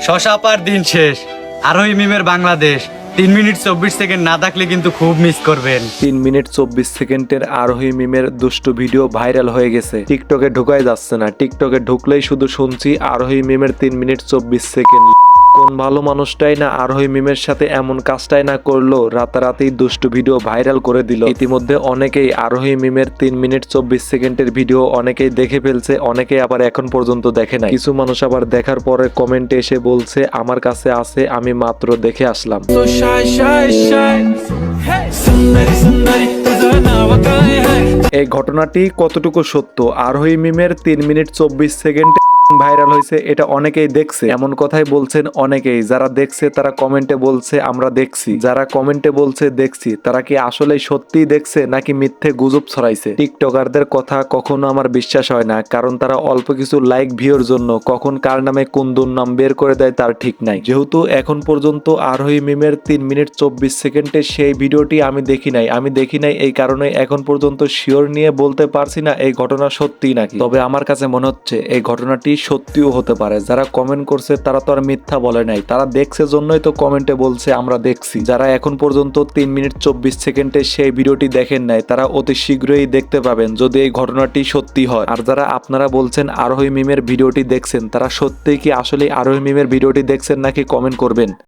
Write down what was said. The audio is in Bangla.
শশা পার দিন শেষ। আরোহী মিমের বাংলাদেশ 3 মিনিট 24 সেকেন্ড না থাকলে কিন্তু খুব মিস করবেন। 3 মিনিট 24 সেকেন্ডের আরোহী মিমের দুষ্টু ভিডিও ভাইরাল হয়ে গেছে। টিকটকে ঢুকাই যাচ্ছে না। টিকটকে ঢুকলেই শুধু শুনছি আরোহী মিমের 3 মিনিট 24 সেকেন্ড। কোন ভালো মানুষটাই না আরোহী মিমের সাথে এমন কাজটাই না করলো, রাতারাতি দুষ্টু ভিডিও ভাইরাল করে দিল। ইতিমধ্যে অনেকেই আরোহী মিমের 3 মিনিট 24 সেকেন্ডের ভিডিও অনেকেই দেখে ফেলছে, অনেকেই আবার এখন পর্যন্ত দেখে নাই। কিছু মানুষ আবার দেখার পরে কমেন্টে এসে বলছে আমার কাছে আছে, আমি মাত্র দেখে আসলাম। এই ঘটনাটি কতটুকু সত্য, আরোহী মিমের 3 মিনিট 24 সেকেন্ড ভাইরাল হয়েছে, এটা অনেকেই দেখছে। এমন কথাই বলছেন অনেকেই। যারা দেখছে তারা কমেন্টে বলছে আমরা দেখছি। যারা কমেন্টে বলছে দেখছি, তারা কি আসলে সত্যিই দেখছে নাকি মিথ্যে গুজব ছড়াইছে? টিকটকারদের কথা কখনো আমার বিশ্বাস হয় না, কারণ তারা অল্প কিছু লাইক ভিউর জন্য কখন কার নামে কোন দুর্নাম বের করে দেয় তার ঠিক নাই। যেহেতু এখন পর্যন্ত আরোহী মিমের 3 মিনিট 24 সেকেন্ডের সেই ভিডিওটি আমি দেখি নাই, এই কারণে এখন পর্যন্ত শিওর নিয়ে বলতে পারছি না এই ঘটনা সত্যি নাকি। তবে আমার কাছে মনে হচ্ছে এই ঘটনাটি সত্যিও হতে পারে। যারা কমেন্ট করছে তারা তো আর মিথ্যা বলে নাই, তারা দেখছে জন্যই তো কমেন্টে বলছে আমরা দেখছি। যারা এখন পর্যন্ত 3 মিনিট 24 সেকেন্ডের সেই ভিডিওটি দেখেন নাই, তারা অতি শীঘ্রই দেখতে পাবেন যদি এই ঘটনাটি সত্যি হয়। আর যারা আপনারা বলছেন আরোহী মিমের ভিডিওটি দেখছেন, তারা সত্যিই কি আসলে আরোহী মিমের ভিডিওটি দেখছেন নাকি কমেন্ট করবেন।